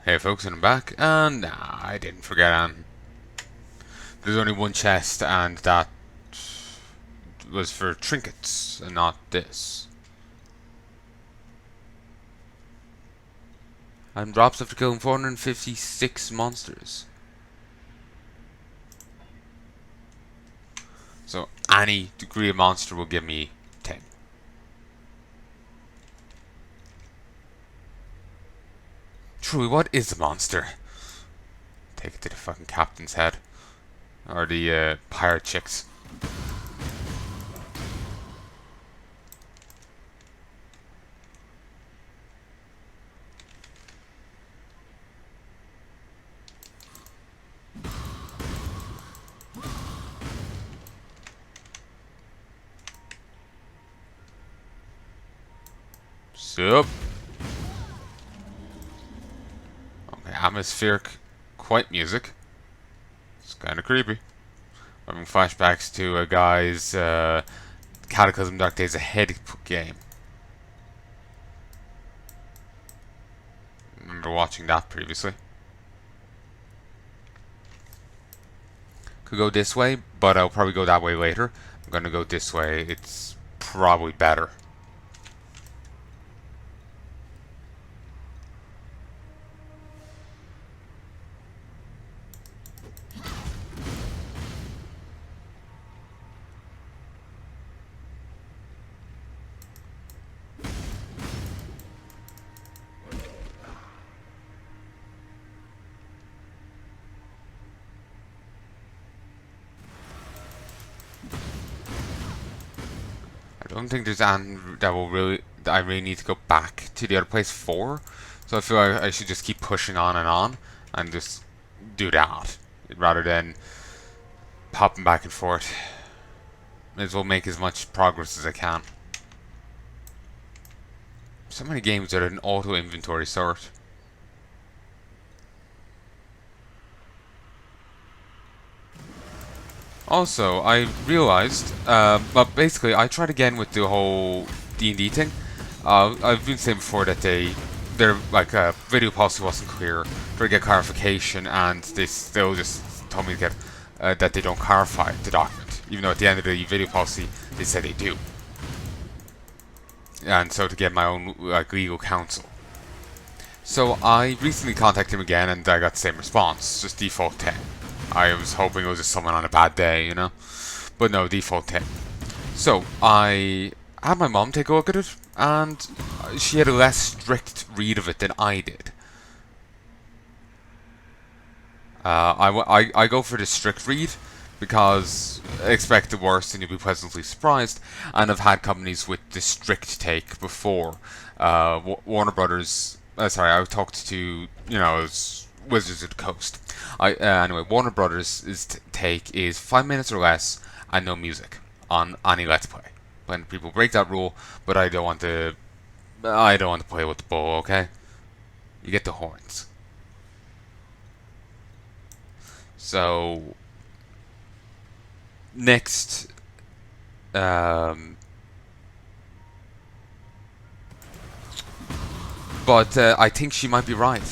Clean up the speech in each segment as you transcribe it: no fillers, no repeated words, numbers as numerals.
Hey folks, and I'm back, and nah, I didn't forget there's only one chest, and that was for trinkets, and not this. And drops after killing 456 monsters. So any degree of monster will give me 10. Truly, what is a monster? Take it to the fucking captain's head. Or the pirate chicks. Sup? Okay, atmospheric, quiet music. It's kind of creepy. Having flashbacks to a guy's Cataclysm Dark Days Ahead game. Remember watching that previously. Could go this way, but I'll probably go that way later. I'm gonna go this way. It's probably better. I don't think there's any that I really need to go back to the other place for. So I feel like I should just keep pushing on and just do that rather than popping back and forth. May as well make as much progress as I can. So many games that are an auto inventory sort. Also, I realized, well, basically, I tried again with the whole D&D thing. I've been saying before that their video policy wasn't clear. Trying to get clarification, and they still just told me to get that they don't clarify the document, even though at the end of the video policy they said they do. And so to get my own legal counsel. So I recently contacted him again, and I got the same response, just default 10. I was hoping it was just someone on a bad day, you know? But no, default 10. So, I had my mom take a look at it, and she had a less strict read of it than I did. I go for the strict read, because expect the worst and you'll be pleasantly surprised, and I've had companies with the strict take before. Warner Brothers, I talked to, Wizards of the Coast. Anyway, Warner Brothers' take is 5 minutes or less and no music on any Let's Play. When people break that rule, but I don't want to play with the bull. Okay, you get the horns. So next, but I think she might be right.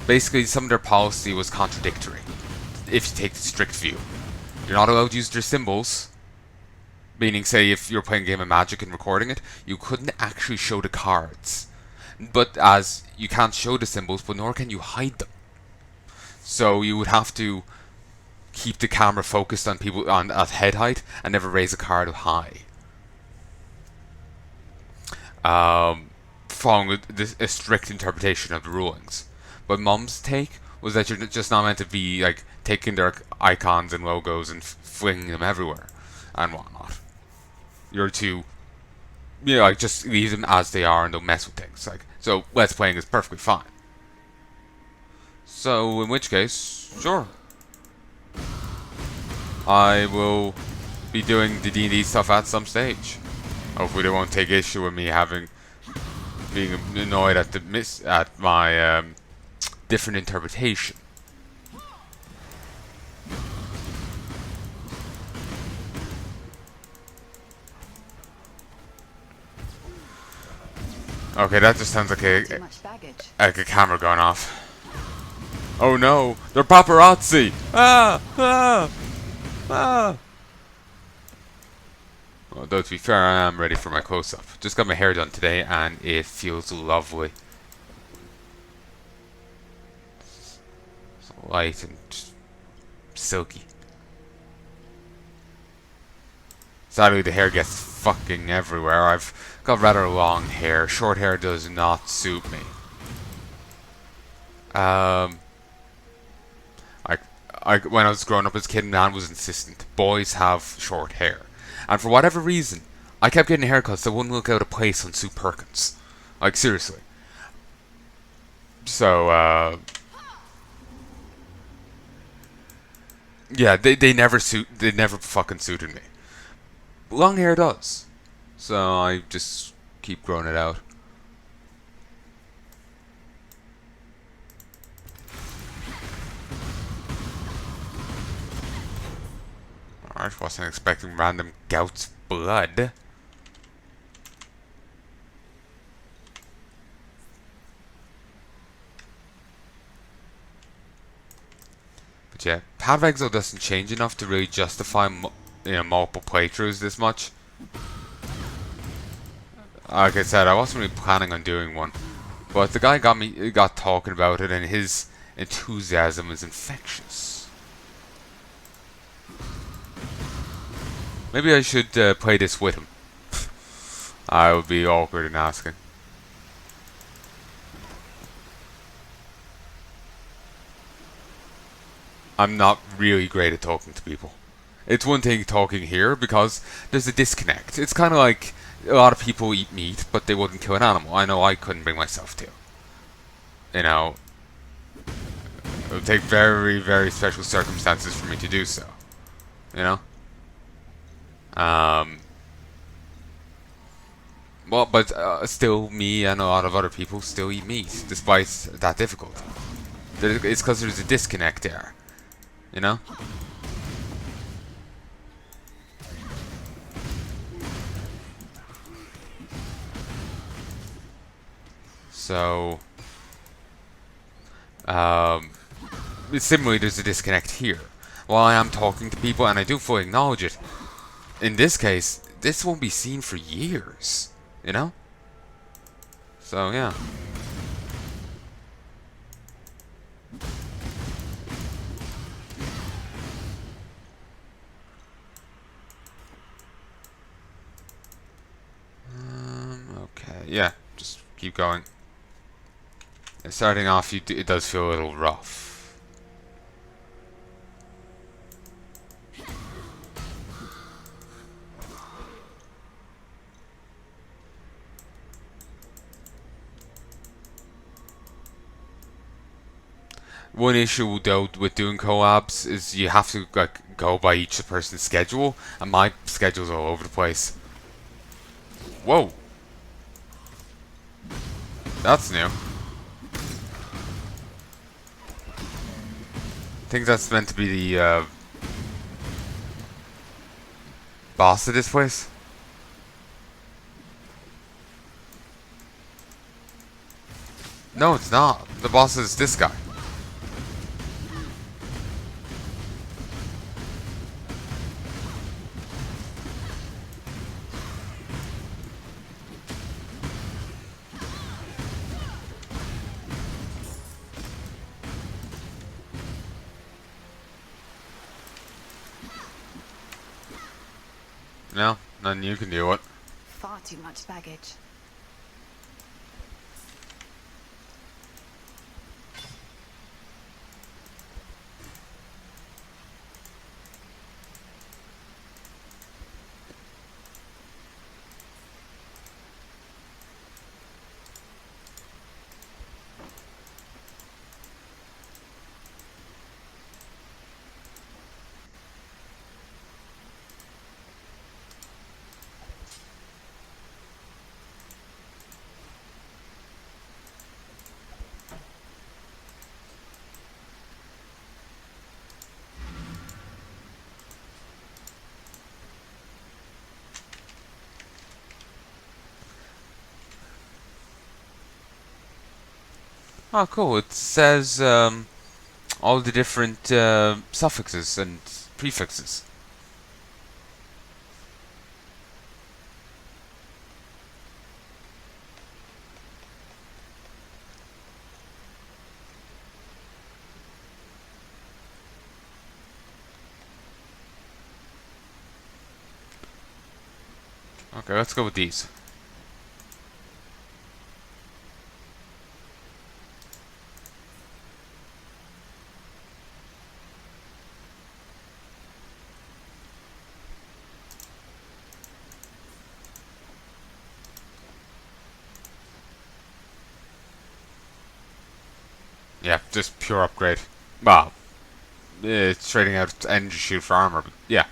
Basically, some of their policy was contradictory. If you take the strict view, you're not allowed to use their symbols. Meaning, say, if you're playing a game of Magic and recording it, you couldn't actually show the cards. But as you can't show the symbols, but nor can you hide them. So you would have to keep the camera focused on people at head height and never raise a card high. Following a strict interpretation of the rulings. But Mum's take was that you're just not meant to be like taking their icons and logos and flinging them everywhere and whatnot. You're to, just leave them as they are and don't mess with things. So, Let's Playing is perfectly fine. So, in which case, sure. I will be doing the D&D stuff at some stage. Hopefully they won't take issue with me being annoyed at my different interpretation. Okay, that just sounds like a camera going off. Oh no, they're paparazzi! Ah! Ah! Ah! Although to be fair, I am ready for my close-up. Just got my hair done today and it feels lovely. So light and silky. Sadly, the hair gets fucking everywhere. I've got rather long hair. Short hair does not suit me. Um, I, when I was growing up as a kid, man was insistent. Boys have short hair. And for whatever reason, I kept getting haircuts that wouldn't look out of place on Sue Perkins. Like, seriously. So, yeah, they never fucking suited me. Long hair does. So I just keep growing it out. Alright, wasn't expecting random gouts of blood. But yeah, Path of Exile doesn't change enough to really justify multiple playthroughs this much. Like I said, I wasn't really planning on doing one. But the guy got talking about it and his enthusiasm is infectious. Maybe I should play this with him. I would be awkward in asking. I'm not really great at talking to people. It's one thing talking here because there's a disconnect. It's kind of like a lot of people eat meat, but they wouldn't kill an animal. I know I couldn't bring myself to. You know, it would take very, very special circumstances for me to do so. You know? Um, well, but still, me and a lot of other people still eat meat, despite that difficulty. It's because there's a disconnect there. You know? So, similarly, there's a disconnect here. While I am talking to people, and I do fully acknowledge it, in this case, this won't be seen for years. You know? So, yeah. Okay, yeah, just keep going. Starting off, it does feel a little rough. One issue though with doing collabs is you have to like go by each person's schedule, and my schedule's all over the place. Whoa, that's new. I think that's meant to be the boss of this place. No, it's not. The boss is this guy. No, nothing you can deal with. Far too much baggage. Oh, cool. It says all the different suffixes and prefixes. Okay, let's go with these. Yeah, just pure upgrade. Well, it's trading out energy shield for armor, but yeah.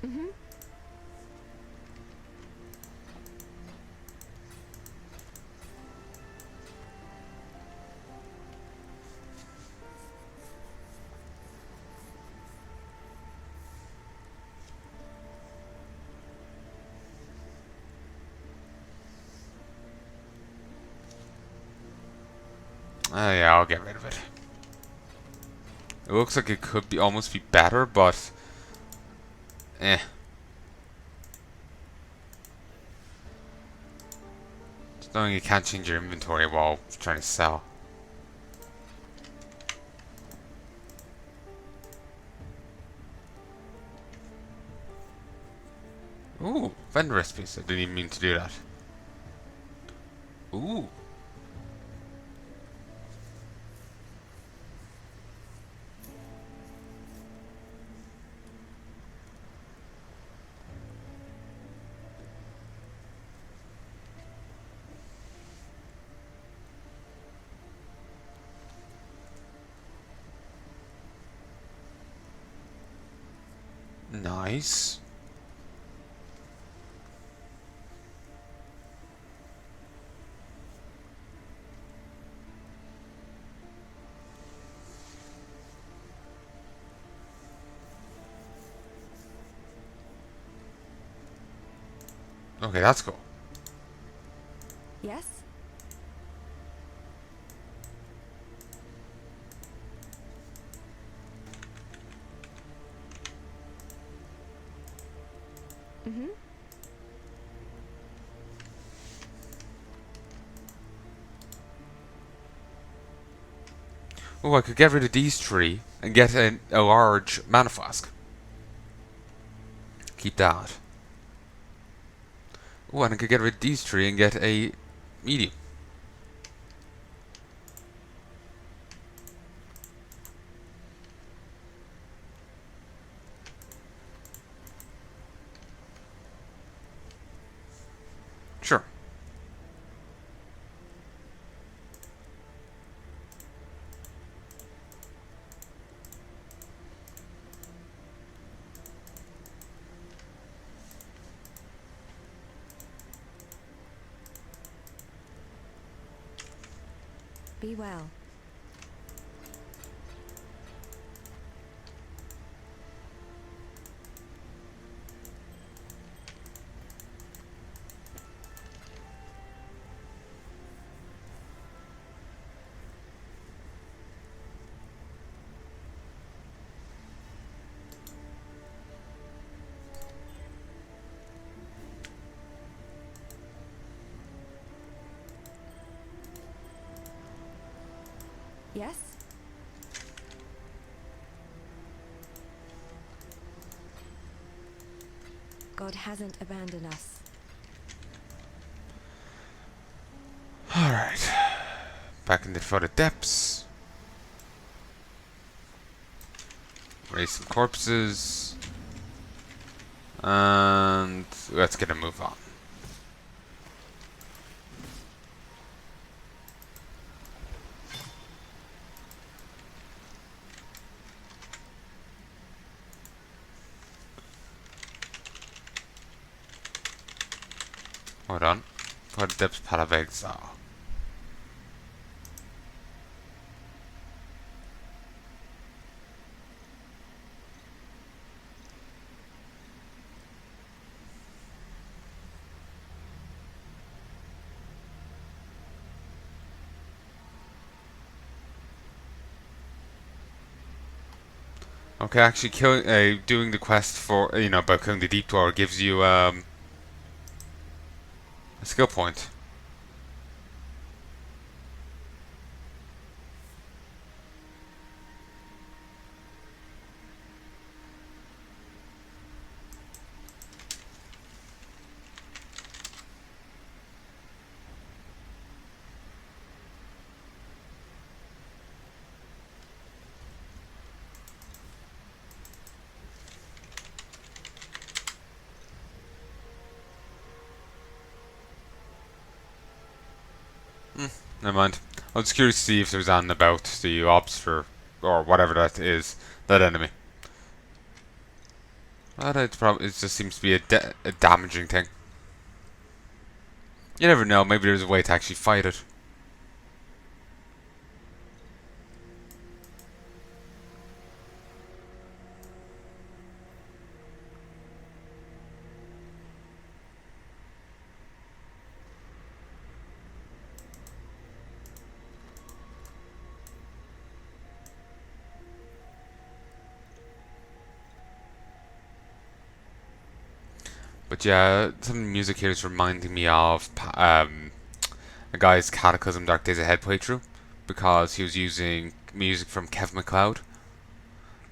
Mm-hmm. Yeah, I'll get rid of it. It looks like it could be almost be better, but eh. Just knowing you can't change your inventory while trying to sell. Ooh, vendor recipes. I didn't even mean to do that. Ooh. Nice. Okay, that's cool. Yes? Mm-hmm. Oh, I could get rid of these three and get a large mana flask. Keep that. Oh, and I could get rid of these three and get a medium. Sure. Be well. Yes? God hasn't abandoned us. Alright. Back in the for the depths. Raise some corpses. And let's get a move on. Hold on. What depths part of Exile? Okay, actually, doing the quest for about killing the deep dweller gives you a skill point. Never mind. I was curious to see if there's anything about the obster or whatever that is, that enemy. But it just seems to be a damaging thing. You never know. Maybe there's a way to actually fight it. But yeah, some of the music here is reminding me of a guy's Cataclysm Dark Days Ahead playthrough because he was using music from Kevin MacLeod.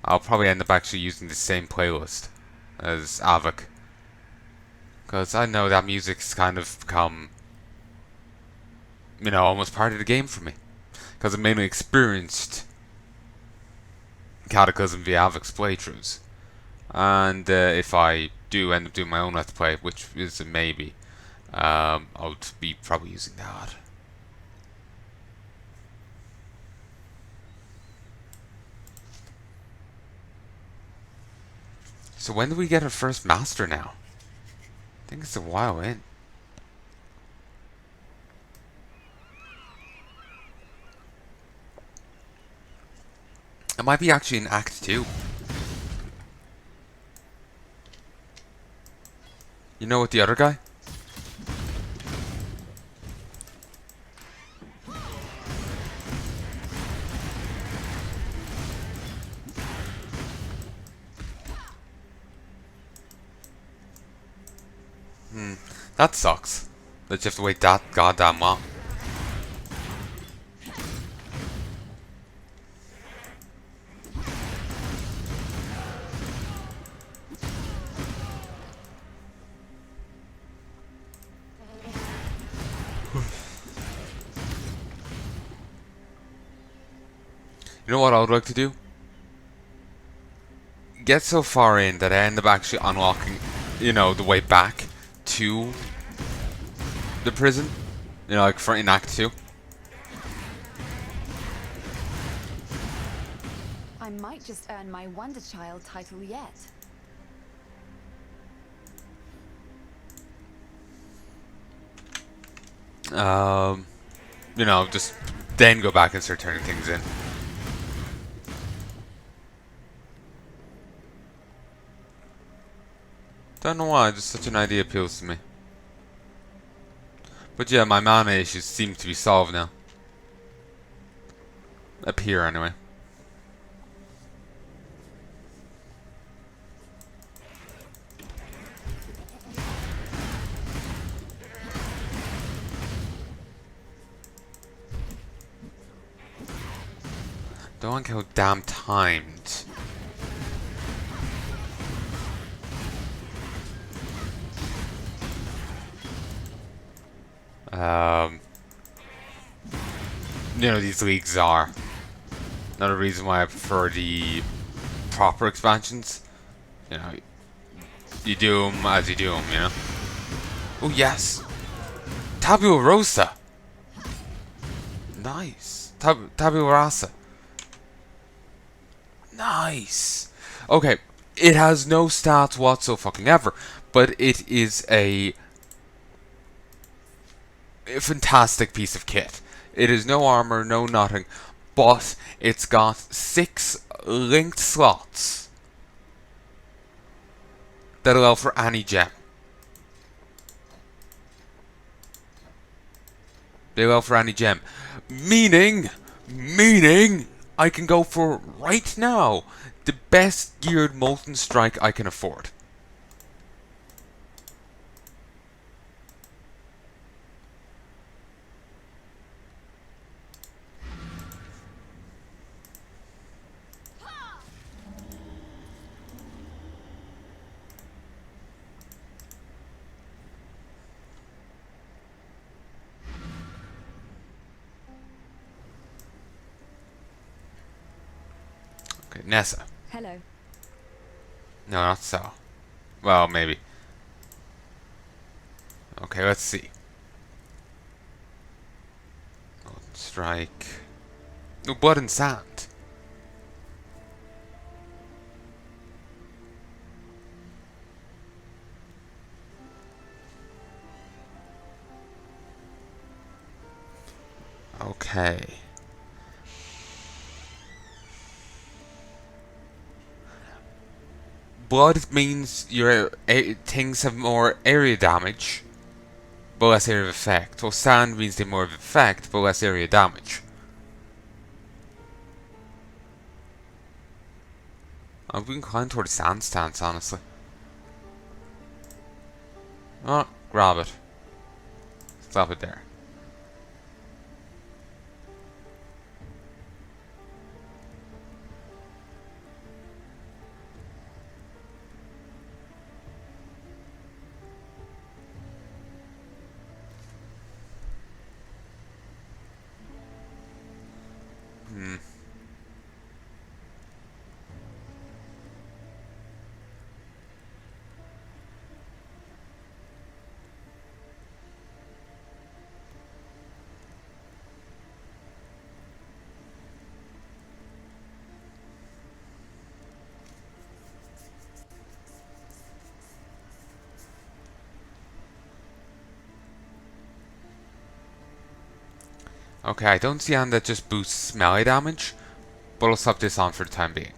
I'll probably end up actually using the same playlist as Avok because I know that music's kind of become almost part of the game for me because I mainly experienced Cataclysm via Avok's playthroughs. And if I do end up doing my own Let's Play, which is a maybe, I'll be probably using that. So when do we get our first master now? I think it's a while in. It might be actually in Act 2. You know what the other guy? That sucks. That you have to wait that goddamn long. You know what I would like to do? Get so far in that I end up actually unlocking, the way back to the prison. Like for in Act 2. I might just earn my Wonder Child title yet. Just then go back and start turning things in. Don't know why, just such an idea appeals to me. But yeah, my mana issues seem to be solved now. Up here, anyway. Don't like how damn timed. These leagues are. Another reason why I prefer the proper expansions. You do them as you do them, Oh, yes! Tabula Rosa! Nice. Tabula Rasa. Nice. Okay, it has no stats whatsoever, but it is a a fantastic piece of kit. It is no armor, no nothing, but it's got 6 linked slots that allow for any gem. They allow for any gem. Meaning, I can go for, right now, the best geared Molten Strike I can afford. Okay, Nessa. Hello. No, not so. Well, maybe. Okay, let's see. Molten Strike. No, Blood and Sand. Okay. Blood means your things have more area damage, but less area of effect. Well, sand means they have more of effect, but less area damage. I'm inclined toward sand stance, honestly. Oh, grab it. Stop it there. Okay, I don't see any that just boosts melee damage, but I'll stop this on for the time being.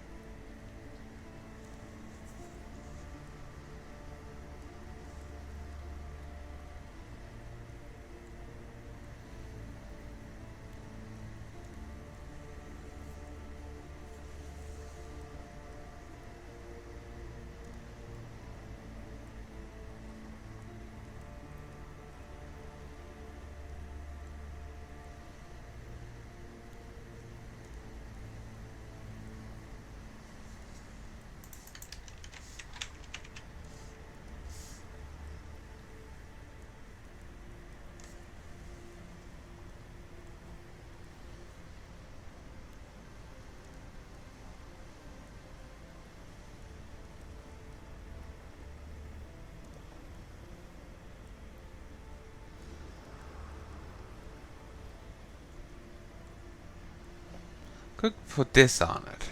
Could put this on it.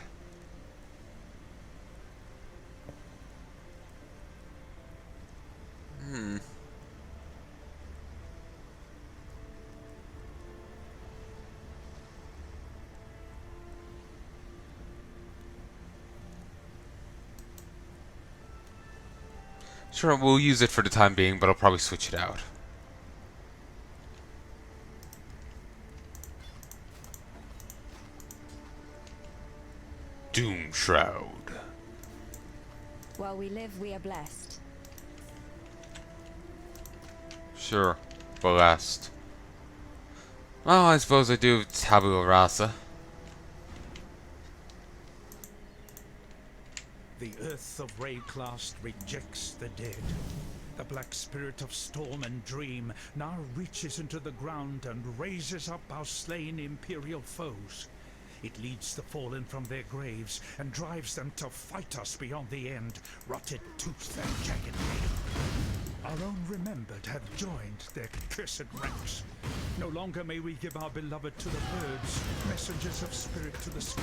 Sure, we'll use it for the time being, but I'll probably switch it out. Doom Shroud. While we live, we are blessed. Sure, blessed. Well, I suppose I do have tabula rasa. The earth of Rayclast rejects the dead. The black spirit of storm and dream now reaches into the ground and raises up our slain imperial foes. It leads the fallen from their graves and drives them to fight us beyond the end, rotted tooth and jagged nail. Our own remembered have joined their cursed ranks. No longer may we give our beloved to the birds, messengers of spirit to the sky,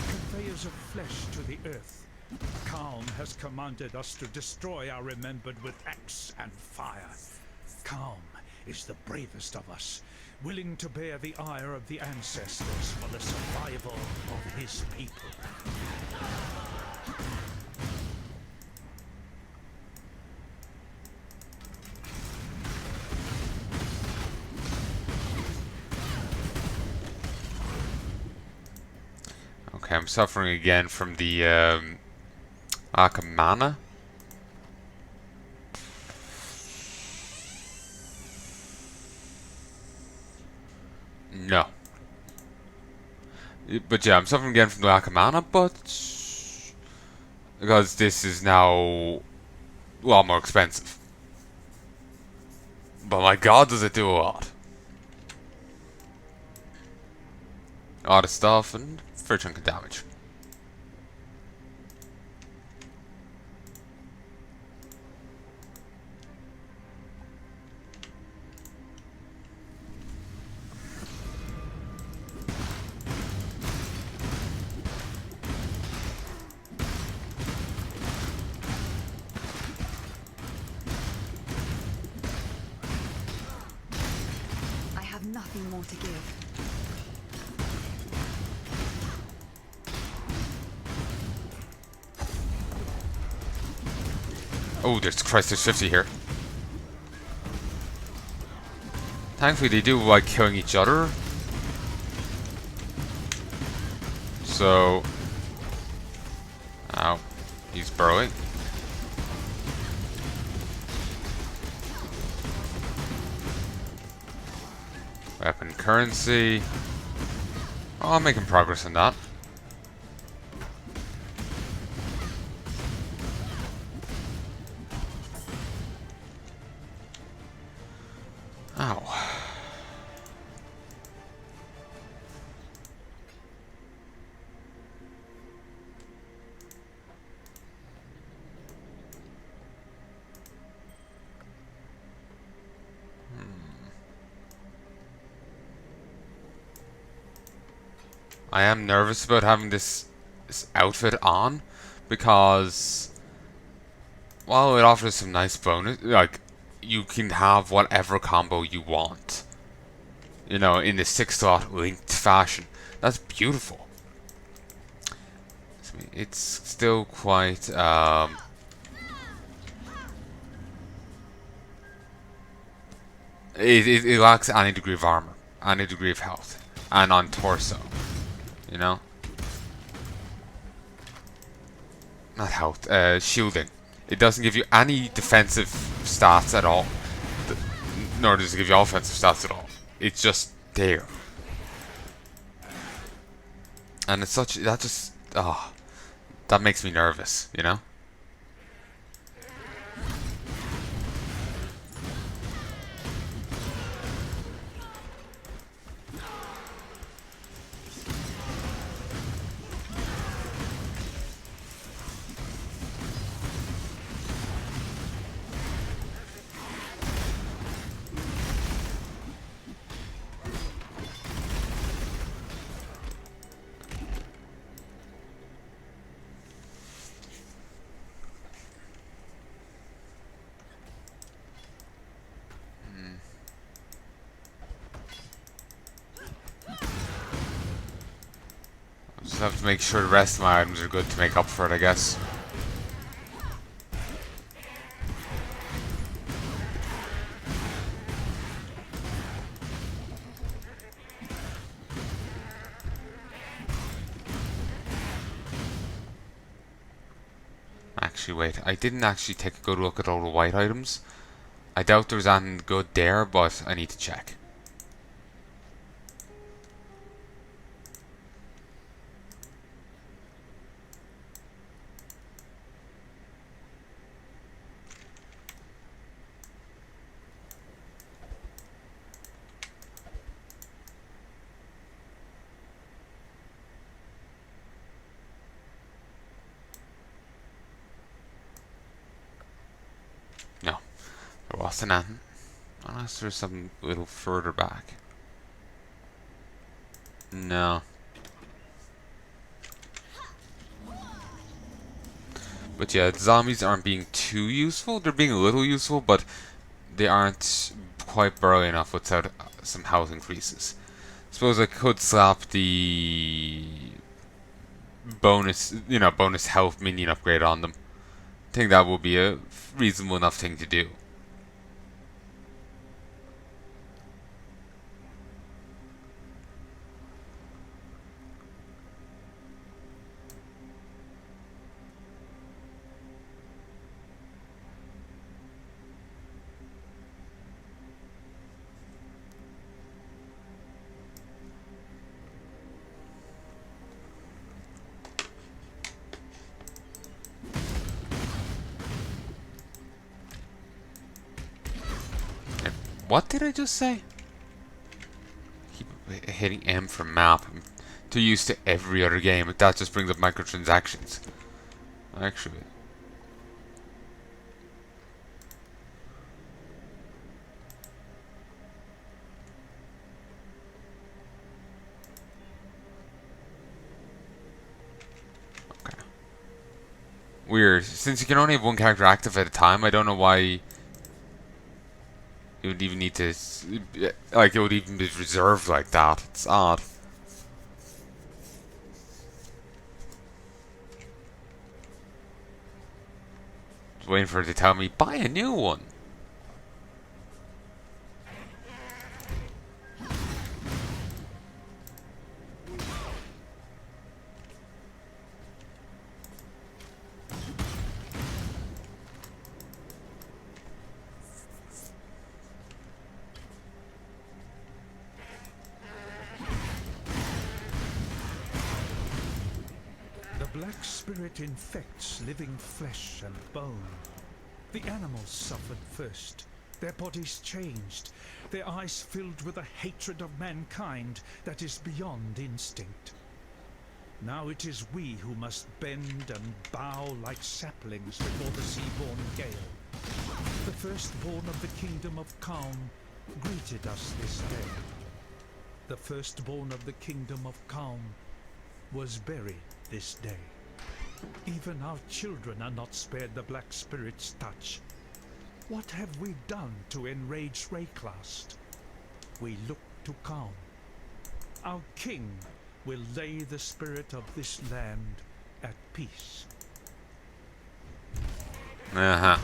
conveyors of flesh to the earth. Calm has commanded us to destroy our remembered with axe and fire. Calm is the bravest of us, willing to bear the ire of the ancestors for the survival of his people. Okay, I'm suffering again from the lack of mana. No. But yeah, I'm suffering again from the lack of mana, but because this is now a lot more expensive. But my god, does it do a lot. A lot of stuff and a fair chunk of damage. I have nothing more to give. Oh, there's 50 here. Thankfully, they do like killing each other. So, ow, he's burrowing. Weapon currency. Oh, I'm making progress on that. Ow. I am nervous about having this outfit on because while it offers some nice bonus, like you can have whatever combo you want, you know, in the 6-slot linked fashion. That's beautiful. It's still quite it lacks any degree of armor, any degree of health, and on torso, you know, not health, shielding. It doesn't give you any defensive stats at all, nor does it give you offensive stats at all. It's just there, and it's such that just that makes me nervous, you know. Just have to make sure the rest of my items are good to make up for it, I guess. Actually, wait. I didn't actually take a good look at all the white items. I doubt there's anything good there, but I need to check. No, there wasn't anything. Unless there's something a little further back. No. But yeah, the zombies aren't being too useful. They're being a little useful, but they aren't quite burly enough without some health increases. Suppose I could slap the bonus health minion upgrade on them. I think that would be a reasonable enough thing to do. What did I just say? Keep hitting M for map. I'm too used to every other game. That just brings up microtransactions. Actually. Okay. Weird. Since you can only have one character active at a time, I don't know why it would even need to, like, it would even be reserved like that. It's odd. Just waiting for it to tell me, buy a new one. The black spirit infects living flesh and bone. The animals suffered first. Their bodies changed, their eyes filled with a hatred of mankind that is beyond instinct. Now it is we who must bend and bow like saplings before the sea-born gale. The firstborn of the kingdom of calm greeted us this day. The firstborn of the kingdom of calm was buried this day. Even our children are not spared the Black Spirit's touch. What have we done to enrage Rayclast? We look to calm. Our king will lay the spirit of this land at peace. Uh-huh.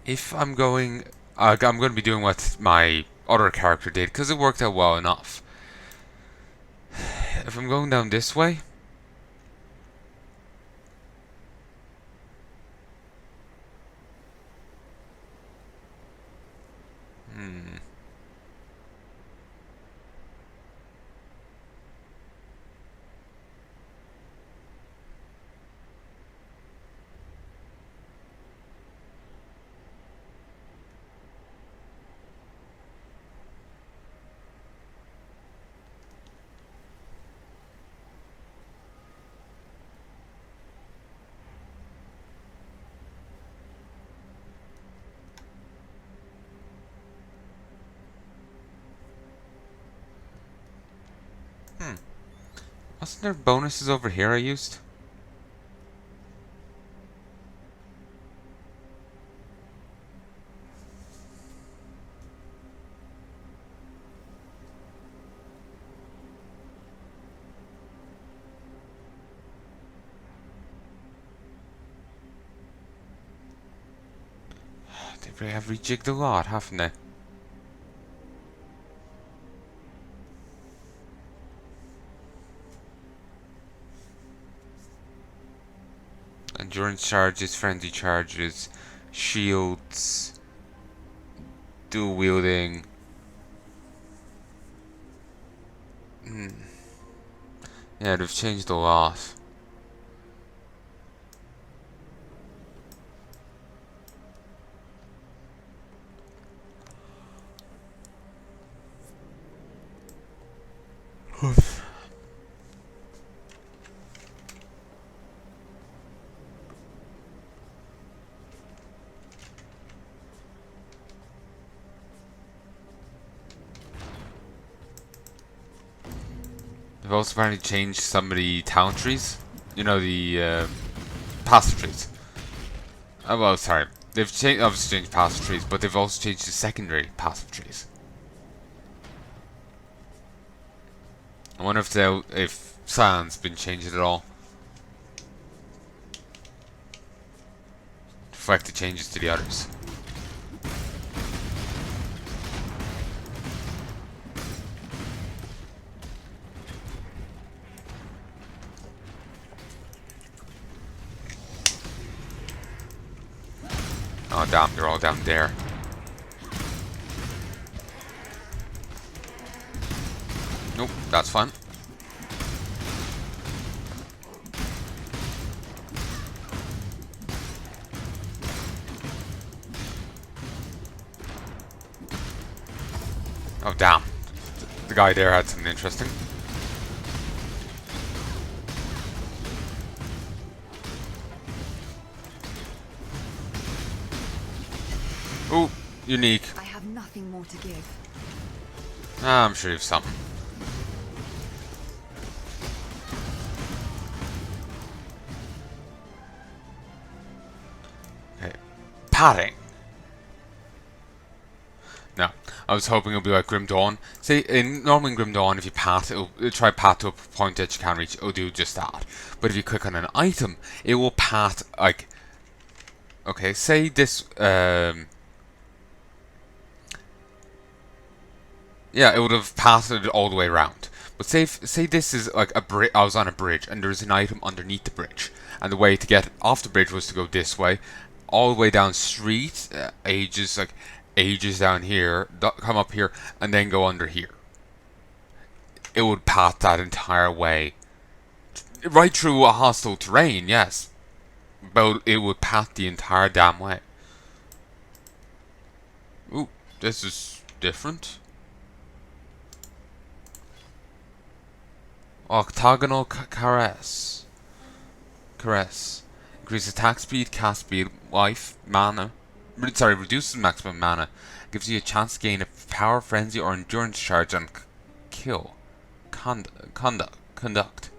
If I'm going, I'm going to be doing what my other character did because it worked out well enough. If I'm going down this way, wasn't there bonuses over here I used? They really have rejigged a lot, haven't they? Endurance charges, frenzy charges, shields, dual wielding. Yeah, they've changed a lot. They've also apparently changed some of the town trees. You know, the passive trees. Well, sorry. They've obviously changed passive trees, but they've also changed the secondary passive trees. I wonder if Scien's been changed at all. To reflect the changes to the others. Oh damn, they're all down there. Nope, that's fine. Oh damn. The guy there had something interesting. Ooh, unique. I have nothing more to give. Ah, I'm sure you have something. Okay. Patting. No, I was hoping it would be like Grim Dawn. See, normally in Grim Dawn, if you pat, it'll try pat to a point that you can't reach. It'll do just that. But if you click on an item, it will pat like. Okay, say this. Yeah, it would have passed it all the way around. But say this is like a bridge. I was on a bridge, and there's an item underneath the bridge, and the way to get off the bridge was to go this way, all the way down street, ages down here, come up here, and then go under here. It would path that entire way, right through a hostile terrain. Yes, but it would path the entire damn way. Ooh, this is different. Octagonal caress. Caress. Increases attack speed, cast speed, life, mana. Reduces maximum mana. Gives you a chance to gain a power, frenzy, or endurance charge on kill. Conduct.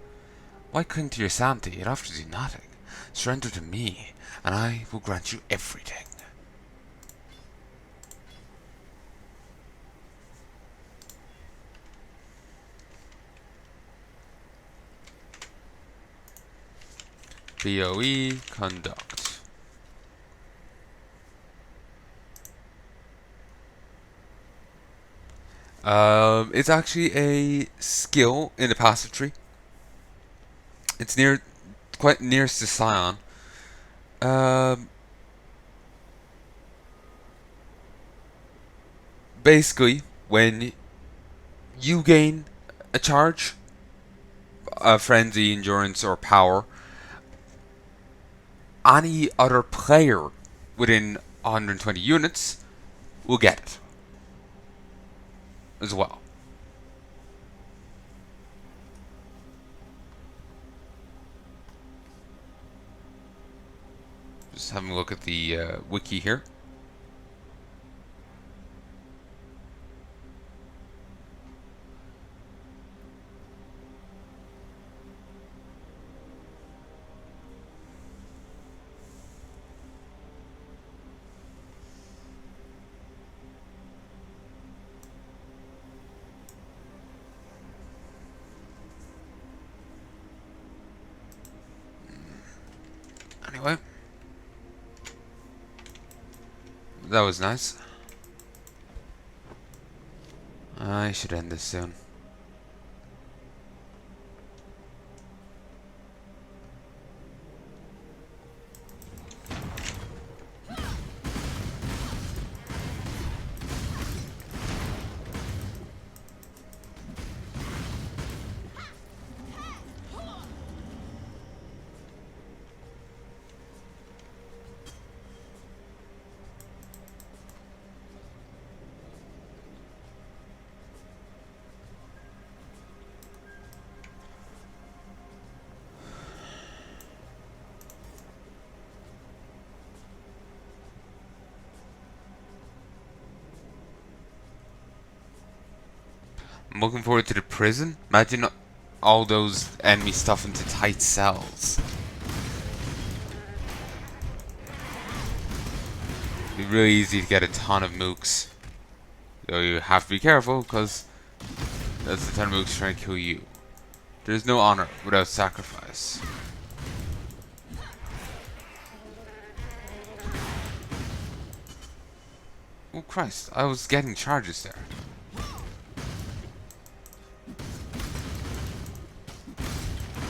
Why cling to your sanity? It offers you nothing. Surrender to me, and I will grant you everything. BOE conduct. It's actually a skill in the passive tree. It's quite nearest to Scion. Basically, when you gain a charge, frenzy, endurance, or power, any other player within 120 units will get it as well. Just having a look at the wiki here. Anyway, that was nice. I should end this soon. I'm looking forward to the prison. Imagine all those enemy stuff into tight cells. It'd be really easy to get a ton of mooks. Though you have to be careful, because there's a ton of mooks trying to kill you. There's no honor without sacrifice. Oh Christ, I was getting charges there.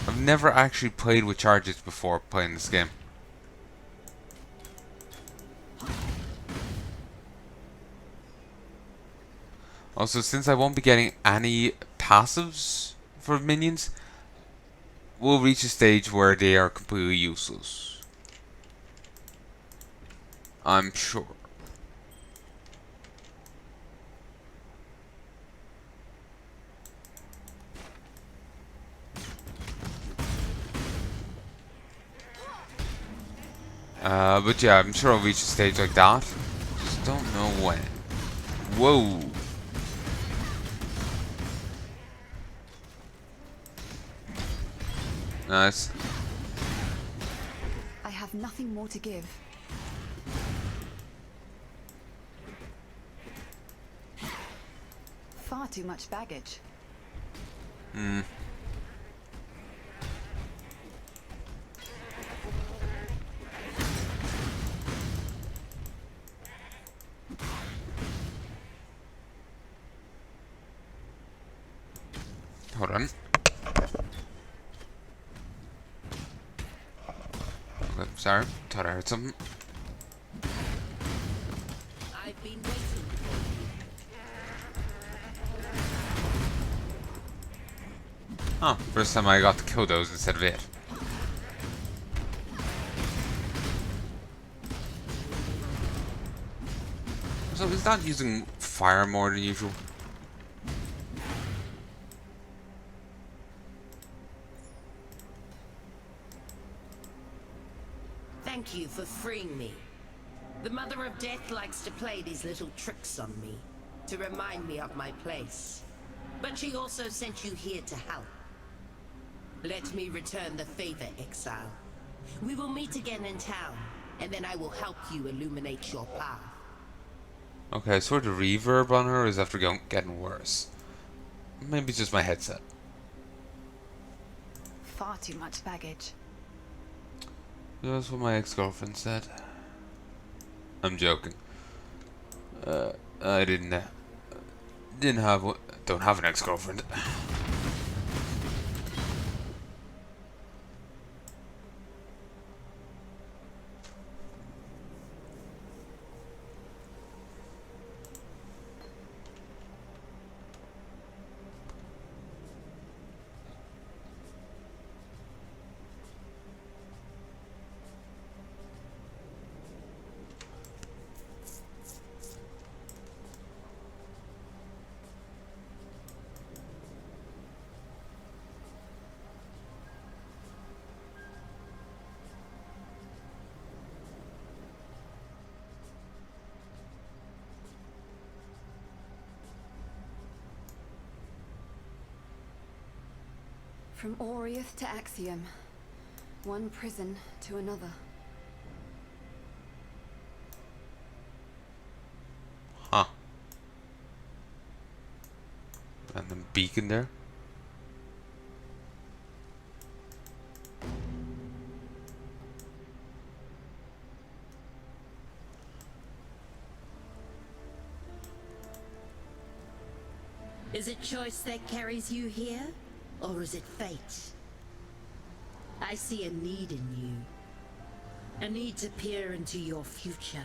I've never actually played with charges before playing this game. Also, since I won't be getting any passives for minions, we'll reach a stage where they are completely useless. I'm sure. But yeah, I'm sure I'll reach a stage like that. Just don't know when. Whoa. Nice. I have nothing more to give. Far too much baggage. Hold on. Okay, sorry, thought I heard something. I've been waiting. Oh, first time I got to kill those instead of it. So is that using fire more than usual? Thank you for freeing me. The Mother of Death likes to play these little tricks on me to remind me of my place. But she also sent you here to help. Let me return the favor, Exile. We will meet again in town, and then I will help you illuminate your path. Okay, so the reverb on her is after getting worse. Maybe it's just my headset. Far too much baggage. That's what my ex-girlfriend said. I'm joking. I don't have an ex-girlfriend. From Oriath to Axiom. One prison to another. Huh. And the beacon there. Is it choice that carries you here? Or is it fate? I see a need in you. A need to peer into your future.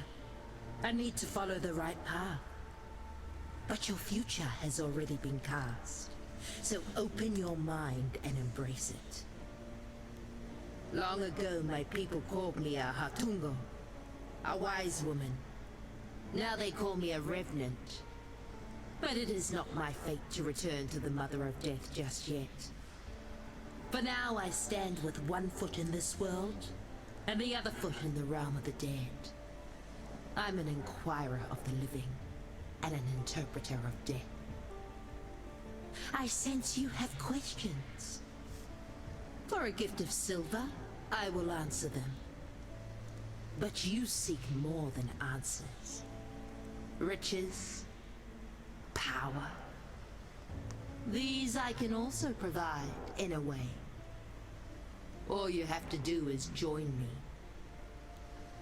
A need to follow the right path. But your future has already been cast. So open your mind and embrace it. Long ago, my people called me a Hatungo, a wise woman. Now they call me a revenant. But it is not my fate to return to the Mother of Death just yet. For now, I stand with one foot in this world, and the other foot in the realm of the dead. I'm an inquirer of the living, and an interpreter of death. I sense you have questions. For a gift of silver, I will answer them. But you seek more than answers. Riches, power. These I can also provide, in a way. All you have to do is join me.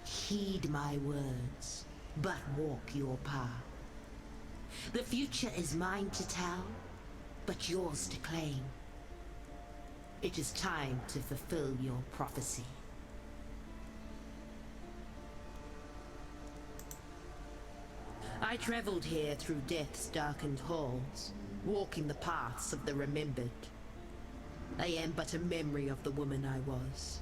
Heed my words, but walk your path. The future is mine to tell, but yours to claim. It is time to fulfill your prophecy. I traveled here through death's darkened halls, walking the paths of the remembered. I am but a memory of the woman I was.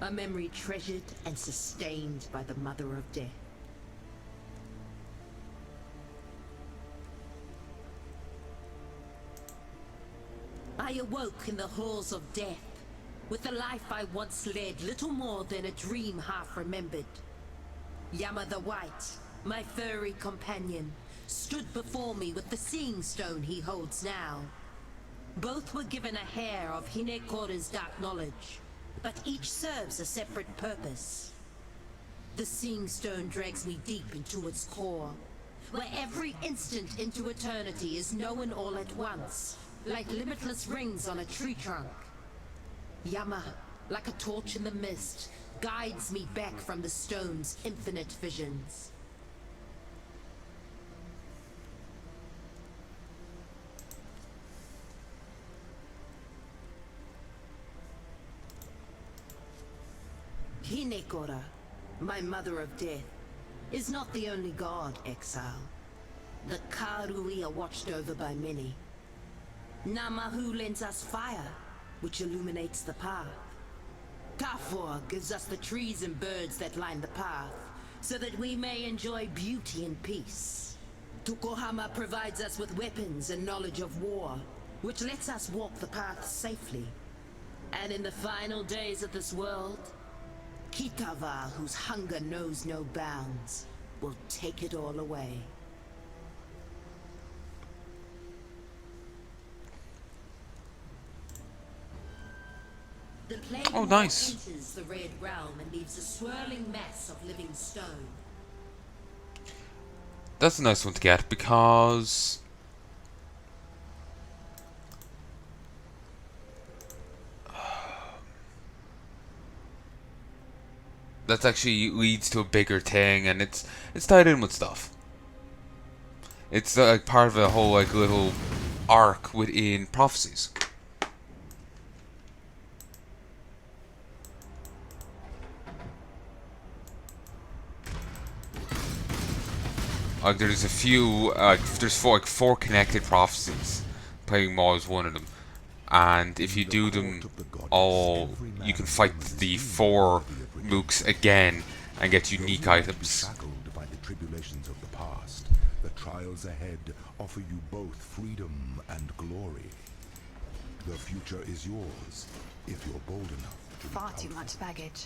A memory treasured and sustained by the Mother of Death. I awoke in the halls of death, with the life I once led little more than a dream half remembered. Yama the White, my furry companion, stood before me with the seeing stone he holds now. Both were given a hair of Hinekora's dark knowledge, but each serves a separate purpose. The seeing stone drags me deep into its core, where every instant into eternity is known all at once, like limitless rings on a tree trunk. Yama, like a torch in the mist, guides me back from the stone's infinite visions. Hinekora, my Mother of Death, is not the only god, Exile. The Karui are watched over by many. Namahu lends us fire, which illuminates the path. Tafor gives us the trees and birds that line the path, so that we may enjoy beauty and peace. Tukohama provides us with weapons and knowledge of war, which lets us walk the path safely. And in the final days of this world, Kitava, whose hunger knows no bounds, will take it all away. The plague Oh, nice. enters the Red Realm and leaves a swirling mass of living stone. That's a nice one to get because that actually leads to a bigger thing, and it's tied in with stuff. It's like part of a whole like little arc within prophecies. Like there's a few, there's four connected prophecies. Playing Maw is one of them, and if you do them all, you can fight the 4 mooks again and get unique items. Shackled by the tribulations of the past, the trials ahead offer you both freedom and glory. The future is yours if you're bold enough to be Far too powerful. much baggage.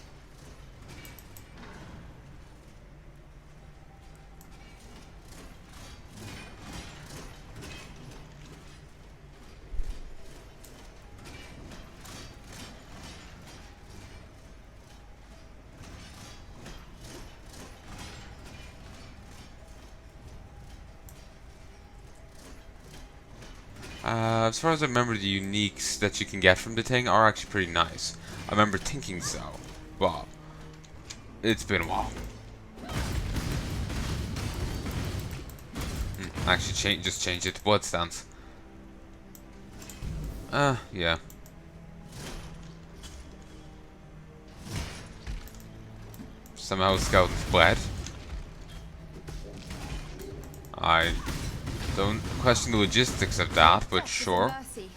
As far as I remember, the uniques that you can get from the thing are actually pretty nice. I remember thinking so, but it's been a while. Actually, just change it to blood stance. Yeah. Somehow Skeleton's bled. I don't question the logistics of that, but Justice and sure. mercy.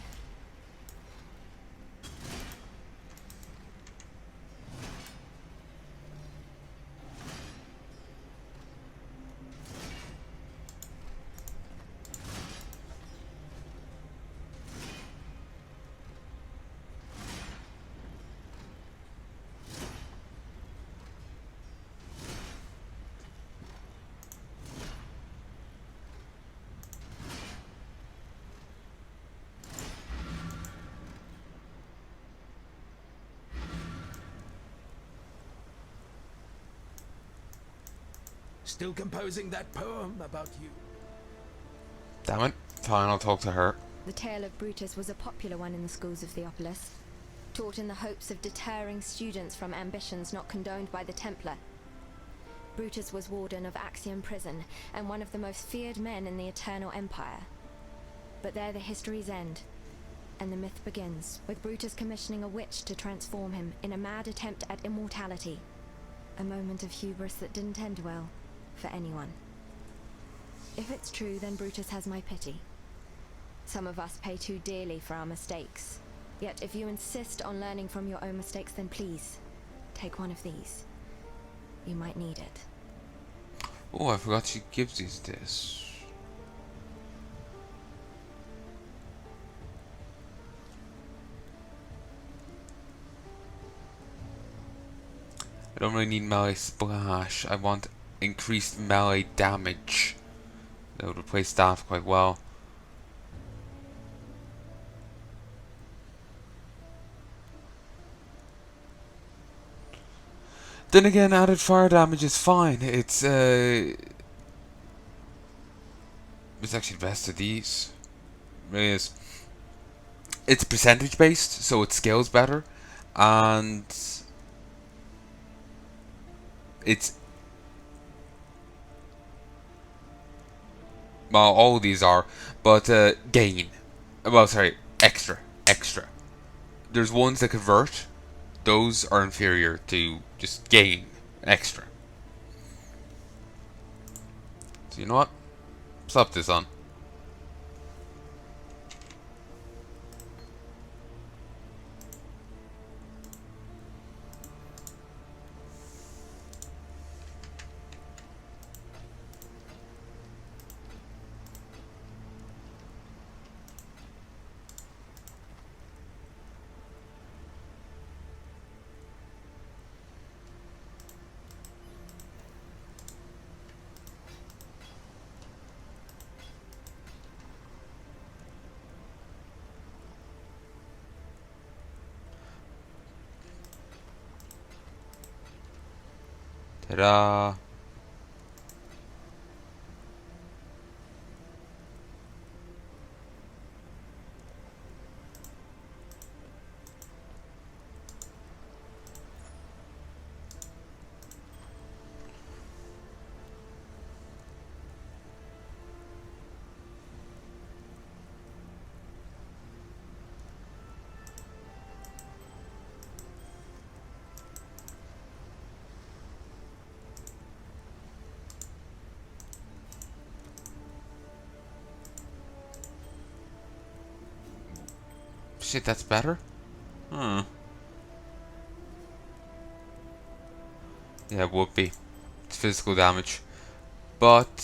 Still composing that poem about you. Damn it. Fine, I'll talk to her. The tale of Brutus was a popular one in the schools of Theopolis, taught in the hopes of deterring students from ambitions not condoned by the Templar. Brutus was warden of Axiom Prison and one of the most feared men in the Eternal Empire. But there the histories end, and the myth begins, with Brutus commissioning a witch to transform him in a mad attempt at immortality. A moment of hubris that didn't end well for anyone. If it's true, then Brutus has my pity. Some of us pay too dearly for our mistakes. Yet if you insist on learning from your own mistakes, then please, take one of these. You might need it. Oh, I forgot she gives these this. I don't really need melee splash. I want increased melee damage. That would replace staff quite well. Then again, added fire damage is fine. It's actually the best of these. It really is. It's percentage based, so it scales better, and it's, well, all of these are, but gain. Well, sorry, extra. There's ones that convert. Those are inferior to just gain extra. So you know what? Slap this on. Ta-da! Shit, that's better? Hmm. Yeah, it would be. It's physical damage. But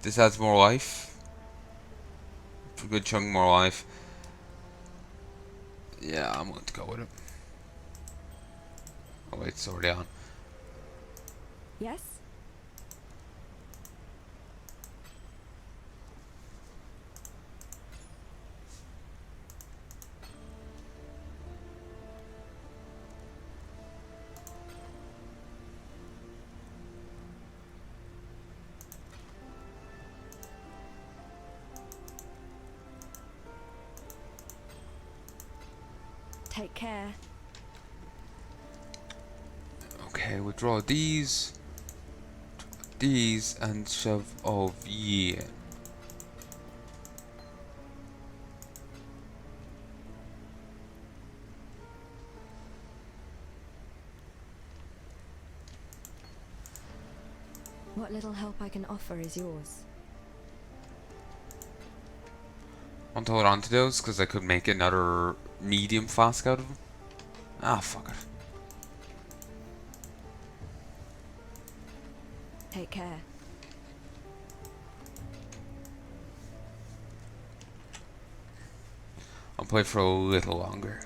this adds more life. A good chunk more life. Yeah, I'm going to go with it. Oh wait, it's already on. Yes? Take care. Okay, withdraw these, and shove of yeah. What little help I can offer is yours. I want to hold on to those because I could make another medium flask out of them. Ah, fuck it. Take care. I'll play for a little longer.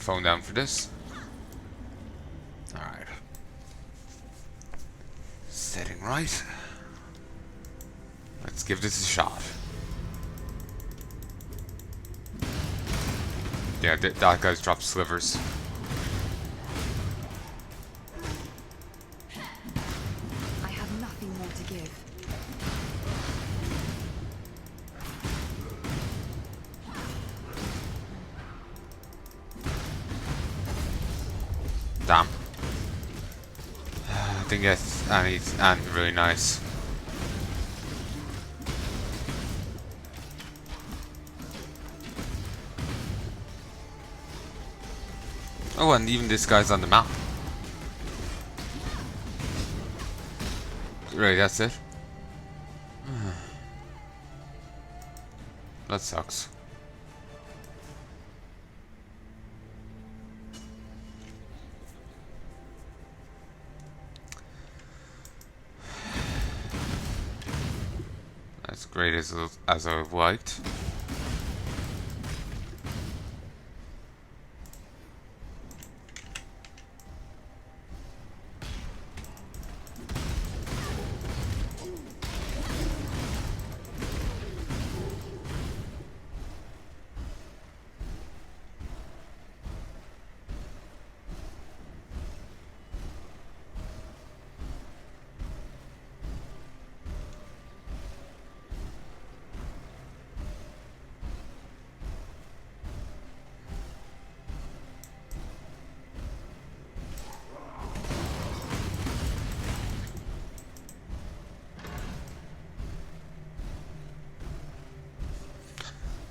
phone down for this. Alright. Setting right. Let's give this a shot. Yeah, that guy's dropped slivers. I have nothing more to give. Damn. I think that's and really nice. Oh, and even this guy's on the map. Right, that's it. That sucks. As great as I would have liked.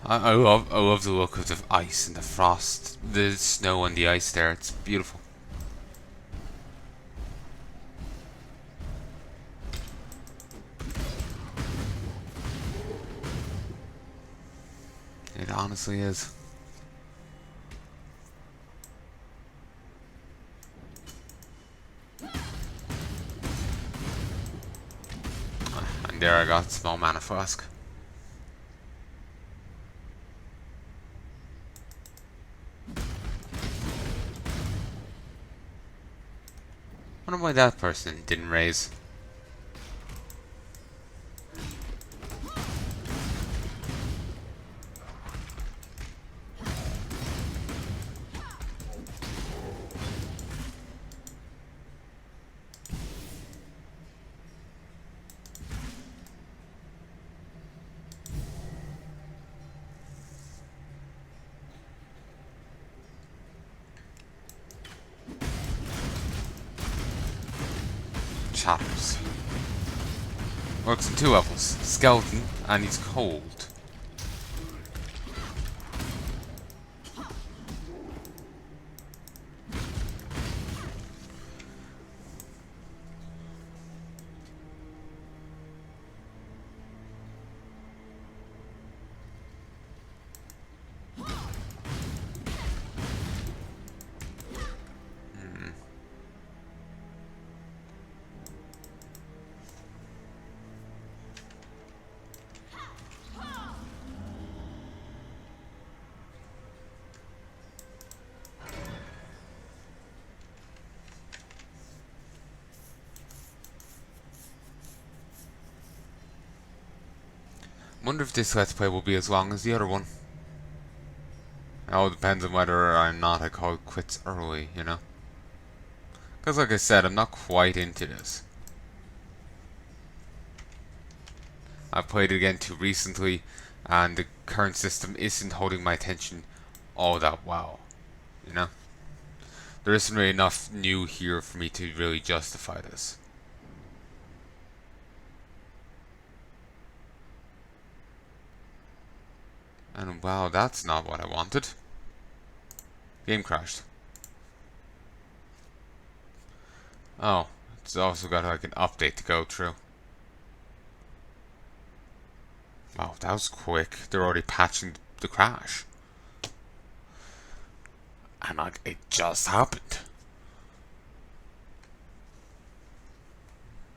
I love the look of the ice and the frost, the snow and the ice there. It's beautiful. It honestly is. And there I got small mana flask. Wonder why that person didn't raise. Choppers. Works in 2 levels. Skeleton, and he's cold. Wonder if this Let's Play will be as long as the other one. It all depends on whether or not I call quits early, you know? Because like I said, I'm not quite into this. I played it again too recently, and the current system isn't holding my attention all that well, you know? There isn't really enough new here for me to really justify this. And wow, that's not what I wanted. Game crashed. Oh, it's also got like an update to go through. Wow, that was quick. They're already patching the crash. And like, it just happened.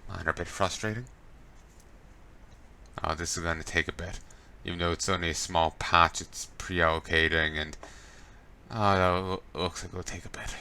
Minor bit frustrating. Oh, this is going to take a bit. Even though it's only a small patch, it's pre-allocating and Oh, that looks like it'll take a bit.